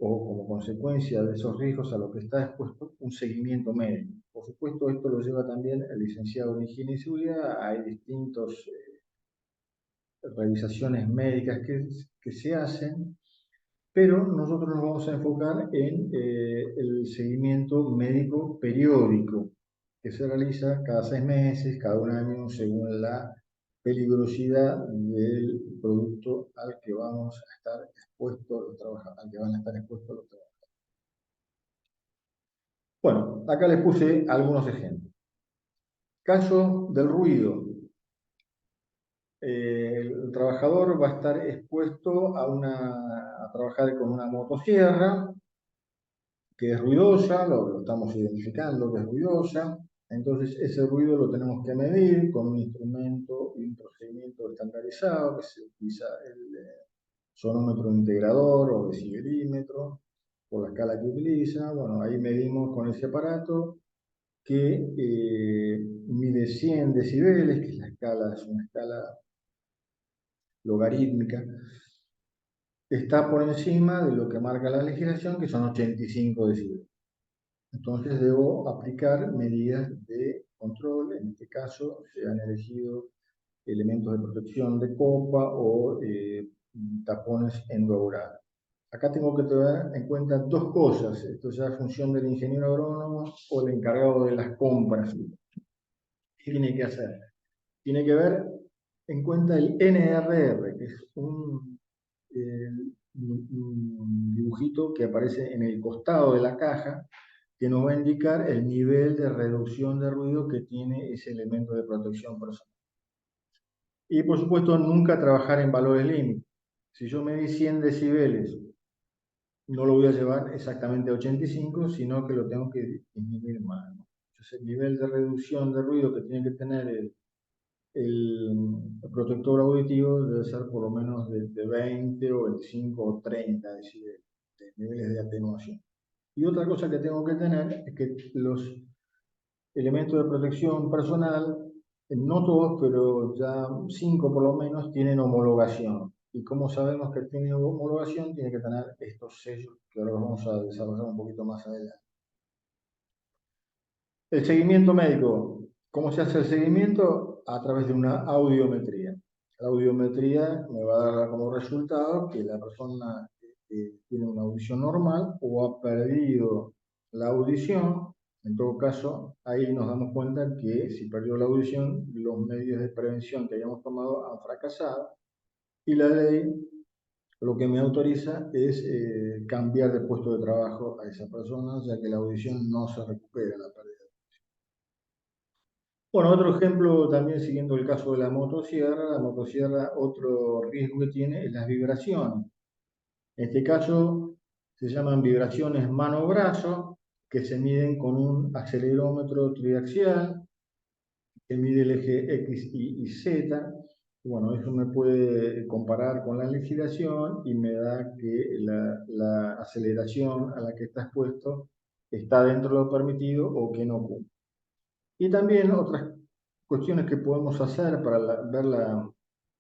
o como consecuencia de esos riesgos a los que está expuesto un seguimiento médico. Por supuesto, esto lo lleva también el licenciado en Higiene y Seguridad. Hay distintas revisaciones médicas que se hacen, pero nosotros nos vamos a enfocar en el seguimiento médico periódico, que se realiza cada 6 meses, cada un año, según la peligrosidad del producto al que vamos a estar expuestos los trabajadores, al que van a estar expuestos los trabajadores. Bueno, acá les puse algunos ejemplos. Caso del ruido. El trabajador va a estar expuesto a trabajar con una motosierra que es ruidosa, lo estamos identificando que es ruidosa, entonces ese ruido lo tenemos que medir con un instrumento y un procedimiento estandarizado que se utiliza el sonómetro integrador o decibelímetro, por la escala que utiliza. Bueno, ahí medimos con ese aparato que mide 100 decibeles, que es una escala logarítmica, está por encima de lo que marca la legislación, que son 85 decibeles. Entonces debo aplicar medidas de control. En este caso se han elegido elementos de protección de copa o tapones endobrados. Acá tengo que tener en cuenta dos cosas. Esto ya es función del ingeniero agrónomo o el encargado de las compras. ¿Qué tiene que hacer? Tiene que ver en cuenta el NRR, que es un dibujito que aparece en el costado de la caja, que nos va a indicar el nivel de reducción de ruido que tiene ese elemento de protección personal. Y por supuesto, nunca trabajar en valores límite. Si yo medí 100 decibeles, no lo voy a llevar exactamente a 85, sino que lo tengo que disminuir más, ¿no? Entonces, el nivel de reducción de ruido que tiene que tener el protector auditivo debe ser por lo menos de 20 o 25 o 30 decibeles, de niveles de atenuación. Y otra cosa que tengo que tener es que los elementos de protección personal, no todos, pero ya 5 por lo menos, tienen homologación. Y como sabemos que tiene homologación, tiene que tener estos sellos, que ahora los vamos a desarrollar un poquito más adelante. El seguimiento médico. ¿Cómo se hace el seguimiento? A través de una audiometría. La audiometría me va a dar como resultado que la persona tiene una audición normal o ha perdido la audición. En todo caso, ahí nos damos cuenta que si perdió la audición, los medios de prevención que hayamos tomado han fracasado y la ley lo que me autoriza es cambiar de puesto de trabajo a esa persona, ya que la audición no se recupera la pérdida. Bueno, otro ejemplo también siguiendo el caso de la motosierra otro riesgo que tiene es las vibraciones. En este caso se llaman vibraciones mano-brazo, que se miden con un acelerómetro triaxial, que mide el eje X, Y Z. Bueno, eso me puede comparar con la legislación y me da que la aceleración a la que está expuesto está dentro de lo permitido o que no cumple. Y también otras cuestiones que podemos hacer para ver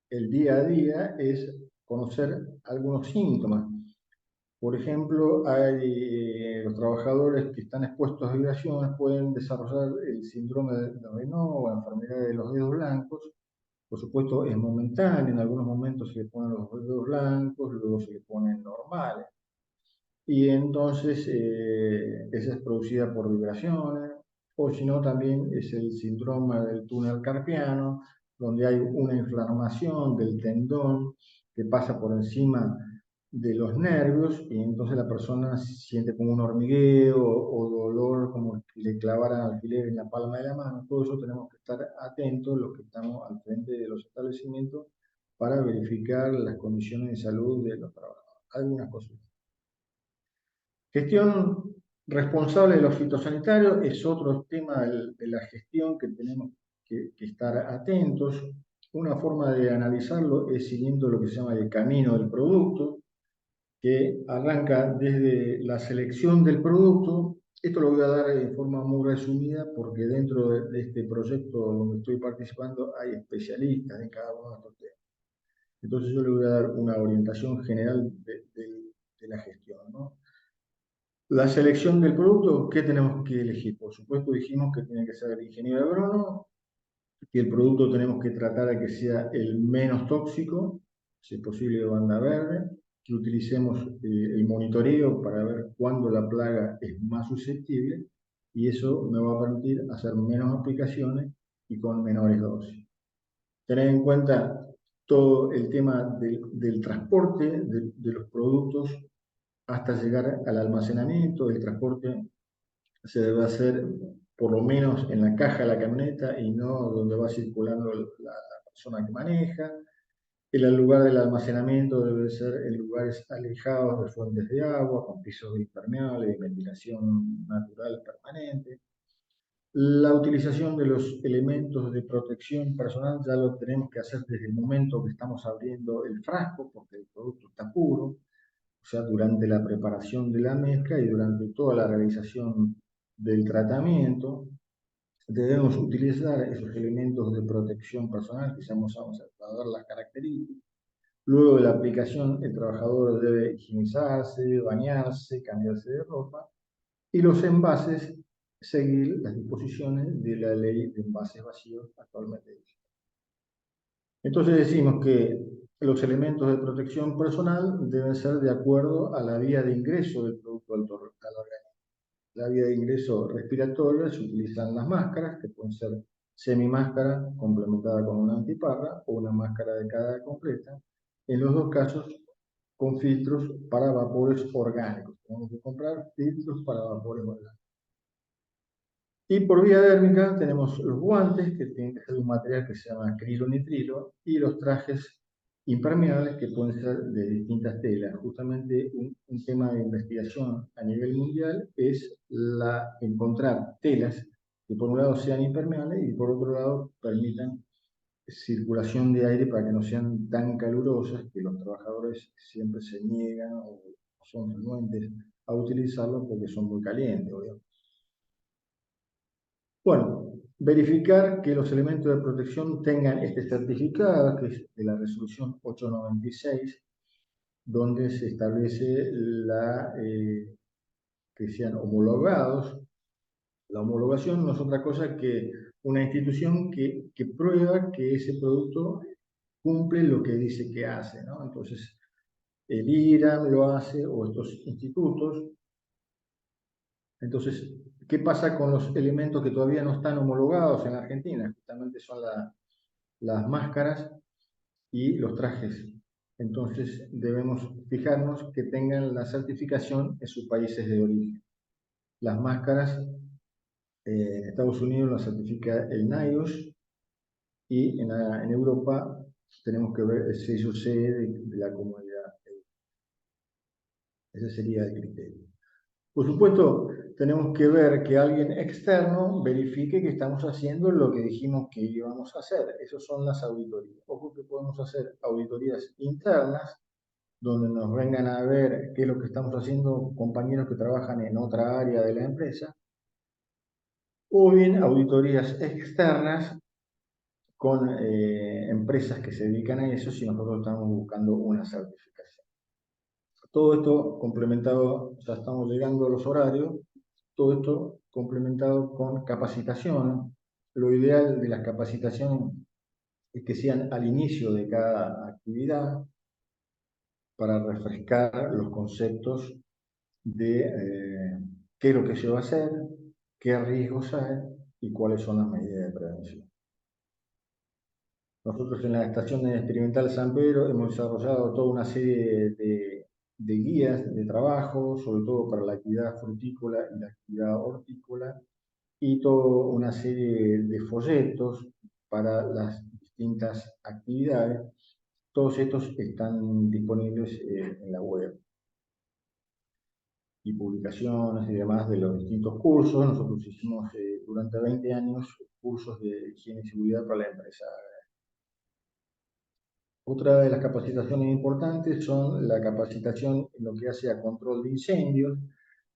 el día a día es conocer algunos síntomas. Por ejemplo, los trabajadores que están expuestos a vibraciones pueden desarrollar el síndrome de Raynaud o la enfermedad de los dedos blancos. Por supuesto, es momentáneo, en algunos momentos se le ponen los dedos blancos, luego se le ponen normales. Y entonces esa es producida por vibraciones, o si no también es el síndrome del túnel carpiano, donde hay una inflamación del tendón que pasa por encima de los nervios y entonces la persona siente como un hormigueo o dolor como si le clavaran alfiler en la palma de la mano. Todo eso tenemos que estar atentos los que estamos al frente de los establecimientos para verificar las condiciones de salud de los trabajadores. Algunas cosas. Gestión responsable de los fitosanitarios es otro tema de la gestión que tenemos que estar atentos. Una forma de analizarlo es siguiendo lo que se llama el camino del producto, que arranca desde la selección del producto. Esto lo voy a dar de forma muy resumida porque dentro de este proyecto donde estoy participando hay especialistas en cada uno de estos temas. Entonces yo le voy a dar una orientación general de la gestión, ¿no? La selección del producto, ¿qué tenemos que elegir? Por supuesto dijimos que tiene que ser el ingeniero agrónomo, que el producto tenemos que tratar de que sea el menos tóxico, si es posible de banda verde, que utilicemos el monitoreo para ver cuándo la plaga es más susceptible y eso me va a permitir hacer menos aplicaciones y con menores dosis. Tener en cuenta todo el tema del transporte de los productos hasta llegar al almacenamiento. El transporte se debe hacer por lo menos en la caja de la camioneta y no donde va circulando la persona que maneja. El lugar del almacenamiento debe ser en lugares alejados de fuentes de agua, con pisos impermeables y ventilación natural permanente. La utilización de los elementos de protección personal ya lo tenemos que hacer desde el momento que estamos abriendo el frasco, porque el producto está puro, o sea, durante la preparación de la mezcla y durante toda la realización del tratamiento. Debemos utilizar esos elementos de protección personal que ya vamos a ver las características. Luego de la aplicación, el trabajador debe higienizarse, bañarse, cambiarse de ropa y los envases seguir las disposiciones de la ley de envases vacíos actualmente. Entonces decimos que los elementos de protección personal deben ser de acuerdo a la vía de ingreso del producto al organismo. La vía de ingreso respiratoria se utilizan las máscaras, que pueden ser semimáscara complementada con una antiparra o una máscara de cara completa. En los dos casos con filtros para vapores orgánicos. Tenemos que comprar filtros para vapores orgánicos. Y por vía dérmica tenemos los guantes, que tienen que ser de un material que se llama acrilonitrilo, y los trajes impermeables, que pueden ser de distintas telas. Justamente un tema de investigación a nivel mundial es encontrar telas que por un lado sean impermeables y por otro lado permitan circulación de aire para que no sean tan calurosas que los trabajadores siempre se niegan o son renuentes a utilizarlos porque son muy calientes, obviamente. Bueno, verificar que los elementos de protección tengan este certificado, que es de la resolución 896, donde se establece que sean homologados. La homologación no es otra cosa que una institución que prueba que ese producto cumple lo que dice que hace, ¿no? Entonces, el IRAM lo hace, o estos institutos. Entonces, ¿qué pasa con los elementos que todavía no están homologados en la Argentina? Justamente son las máscaras y los trajes. Entonces, debemos fijarnos que tengan la certificación en sus países de origen. Las máscaras, en Estados Unidos las certifica el NIOSH, y en Europa tenemos que ver el sello CE de la comunidad. Ese sería el criterio. Por supuesto, tenemos que ver que alguien externo verifique que estamos haciendo lo que dijimos que íbamos a hacer. Esas son las auditorías. Ojo que podemos hacer auditorías internas, donde nos vengan a ver qué es lo que estamos haciendo compañeros que trabajan en otra área de la empresa, o bien auditorías externas con empresas que se dedican a eso si nosotros estamos buscando una certificación. Todo esto complementado, ya estamos llegando a los horarios, todo esto complementado con capacitación. Lo ideal de las capacitaciones es que sean al inicio de cada actividad para refrescar los conceptos de qué es lo que se va a hacer, qué riesgos hay y cuáles son las medidas de prevención. Nosotros en la Estación Experimental San Pedro hemos desarrollado toda una serie de guías de trabajo, sobre todo para la actividad frutícola y la actividad hortícola, y toda una serie de folletos para las distintas actividades. Todos estos están disponibles en la web. Y publicaciones y demás de los distintos cursos. Nosotros hicimos durante 20 años cursos de higiene y seguridad para la empresa. Otra de las capacitaciones importantes son la capacitación en lo que hace a control de incendios,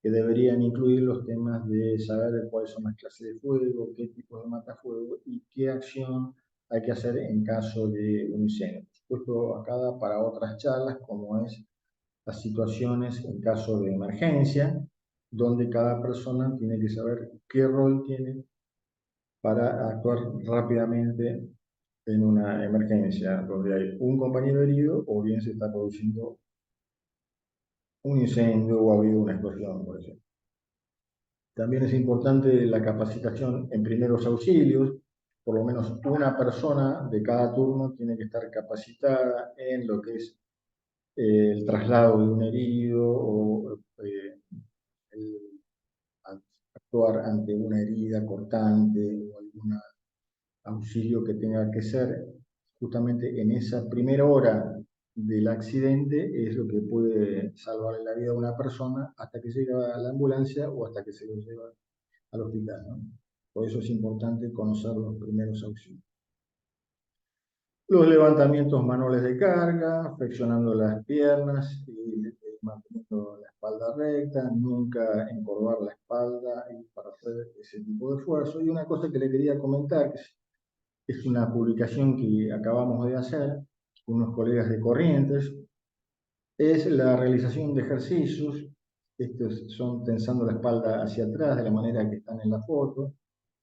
que deberían incluir los temas de saber cuáles son las clases de fuego, qué tipo de matafuego y qué acción hay que hacer en caso de un incendio. Por supuesto, acá da para otras charlas, como es las situaciones en caso de emergencia, donde cada persona tiene que saber qué rol tiene para actuar rápidamente en una emergencia donde hay un compañero herido o bien se está produciendo un incendio o ha habido una explosión, por ejemplo. También es importante la capacitación en primeros auxilios. Por lo menos una persona de cada turno tiene que estar capacitada en lo que es el traslado de un herido o el actuar ante una herida cortante o algún auxilio que tenga que ser justamente en esa primera hora del accidente, es lo que puede salvar la vida de una persona hasta que llega a la ambulancia o hasta que se lo lleva al hospital, ¿no? Por eso es importante conocer los primeros auxilios. Los levantamientos manuales de carga, flexionando las piernas y manteniendo la espalda recta, nunca encorvar la espalda para hacer ese tipo de esfuerzo. Y una cosa que le quería comentar, que es una publicación que acabamos de hacer con unos colegas de Corrientes, es la realización de ejercicios. Estos son tensando la espalda hacia atrás de la manera que están en la foto,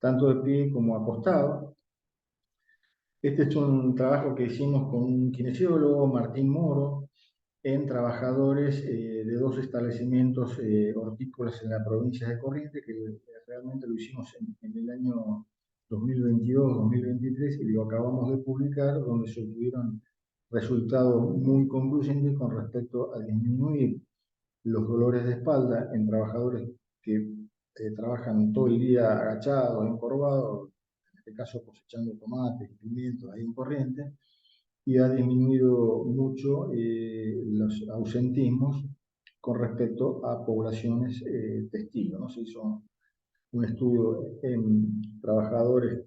tanto de pie como acostado. Este es un trabajo que hicimos con un kinesiólogo, Martín Moro, en trabajadores de dos establecimientos hortícolas en la provincia de Corrientes, que realmente lo hicimos en el año 2022-2023 y lo acabamos de publicar, donde se obtuvieron resultados muy concluyentes con respecto a disminuir los dolores de espalda en trabajadores que trabajan todo el día agachados, encorvados, en este caso cosechando tomates, pimientos ahí en Corrientes, y ha disminuido mucho los ausentismos con respecto a poblaciones testigos, ¿no? Se hizo un estudio en trabajadores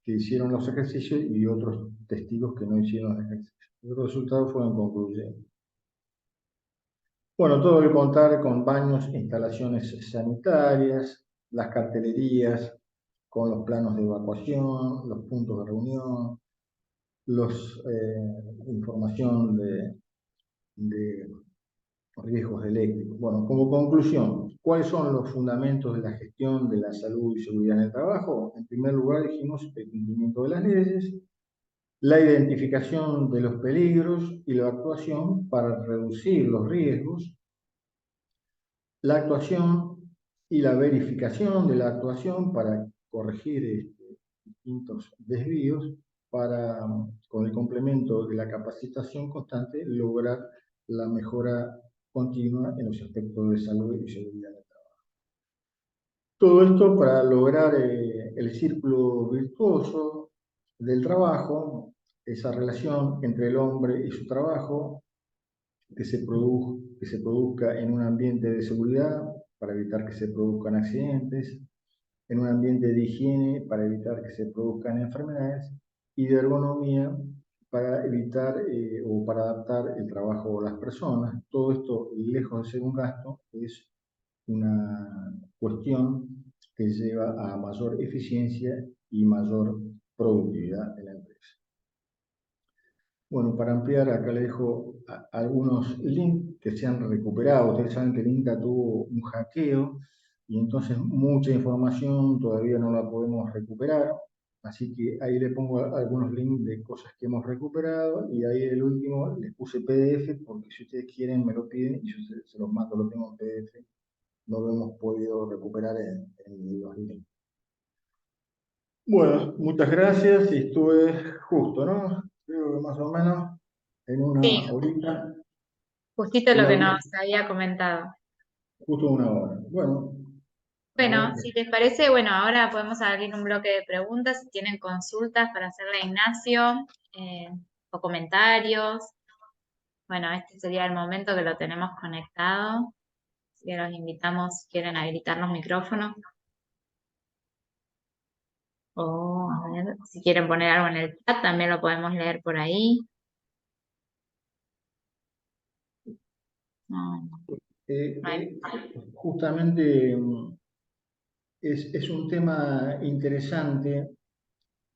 que hicieron los ejercicios y otros testigos que no hicieron los ejercicios. Los resultados fueron concluyentes. Bueno, todo el contar con baños, instalaciones sanitarias, las cartelerías, con los planos de evacuación, los puntos de reunión, información de riesgos eléctricos. Bueno, como conclusión, ¿cuáles son los fundamentos de la gestión de la salud y seguridad en el trabajo? En primer lugar, dijimos el cumplimiento de las leyes, la identificación de los peligros y la actuación para reducir los riesgos, la actuación y la verificación de la actuación para corregir distintos desvíos, para, con el complemento de la capacitación constante, lograr la mejora continua en los aspectos de salud y seguridad del trabajo. Todo esto para lograr el círculo virtuoso del trabajo, esa relación entre el hombre y su trabajo, que se produzca en un ambiente de seguridad para evitar que se produzcan accidentes, en un ambiente de higiene para evitar que se produzcan enfermedades y de ergonomía para evitar o para adaptar el trabajo a las personas. Todo esto, lejos de ser un gasto, es una cuestión que lleva a mayor eficiencia y mayor productividad en la empresa. Bueno, para ampliar, acá le dejo algunos links que se han recuperado. Ustedes saben que el INTA tuvo un hackeo y entonces mucha información todavía no la podemos recuperar. Así que ahí le pongo algunos links de cosas que hemos recuperado y ahí el último les puse PDF porque si ustedes quieren me lo piden y yo se los mando, lo tengo en PDF. No lo hemos podido recuperar en los links. Bueno, muchas gracias y estuve justo, ¿no? Creo que más o menos en Sí, una horita, justito lo una que horita, nos había comentado. justo una hora. Bueno, a Bueno, ver, si les parece, bueno, ahora podemos abrir un bloque de preguntas. Si tienen consultas para hacerle a Ignacio o comentarios. Bueno, este sería el momento que lo tenemos conectado. Así que los invitamos, si quieren habilitar los micrófonos. O, a ver, si quieren poner algo en el chat, también lo podemos leer por ahí. No, eh, no hay- eh, justamente es un tema interesante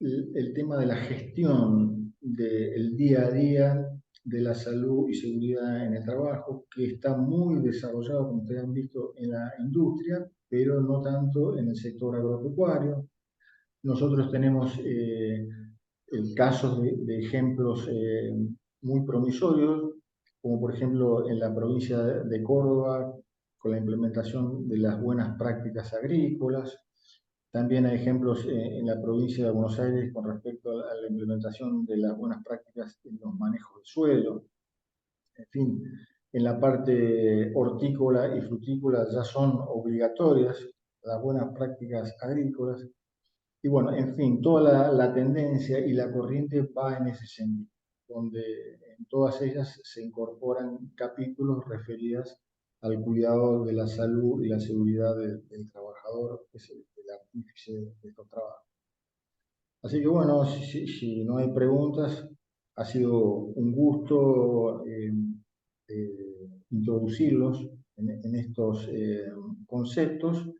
el tema de la gestión del día a día de la salud y seguridad en el trabajo, que está muy desarrollado, como ustedes han visto, en la industria, pero no tanto en el sector agropecuario. Nosotros tenemos casos de ejemplos muy promisorios, como por ejemplo en la provincia de Córdoba, con la implementación de las buenas prácticas agrícolas. También hay ejemplos en la provincia de Buenos Aires con respecto a la implementación de las buenas prácticas en los manejos de suelo. En fin, en la parte hortícola y frutícola ya son obligatorias las buenas prácticas agrícolas. Y bueno, en fin, toda la tendencia y la corriente va en ese sentido, donde en todas ellas se incorporan capítulos referidos al cuidado de la salud y la seguridad del trabajador, que es el artífice de estos trabajos. Así que bueno, si no hay preguntas, ha sido un gusto introducirlos en estos conceptos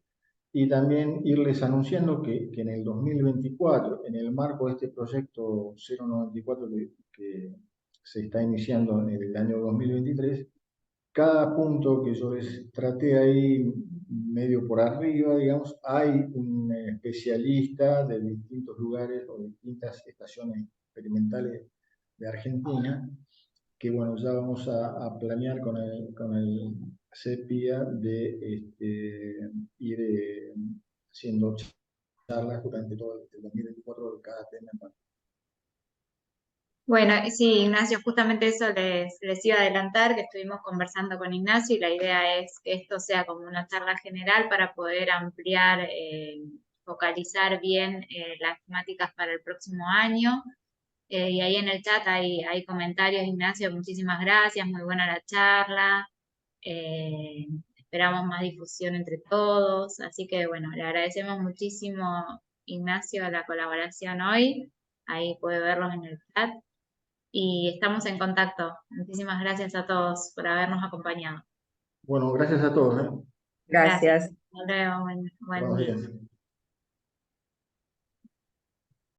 y también irles anunciando que en el 2024, en el marco de este proyecto 094 que se está iniciando en el año 2023, cada punto que yo les traté ahí medio por arriba, digamos, hay un especialista de distintos lugares o distintas estaciones experimentales de Argentina, que bueno, ya vamos a planear con el CEPIA de ir haciendo charlas durante todo el 2024 de cada tema en particular. Bueno, sí, Ignacio, justamente eso les iba a adelantar, que estuvimos conversando con Ignacio y la idea es que esto sea como una charla general para poder ampliar, focalizar bien las temáticas para el próximo año. Y ahí en el chat hay comentarios, Ignacio, muchísimas gracias, muy buena la charla. Eh, Esperamos más difusión entre todos, así que bueno, le agradecemos muchísimo, Ignacio, la colaboración hoy. Ahí puede verlos en el chat y estamos en contacto. Muchísimas gracias a todos por habernos acompañado. Bueno, gracias a todos, ¿eh? Gracias. Gracias. Hasta luego. Buen Buenos día. días.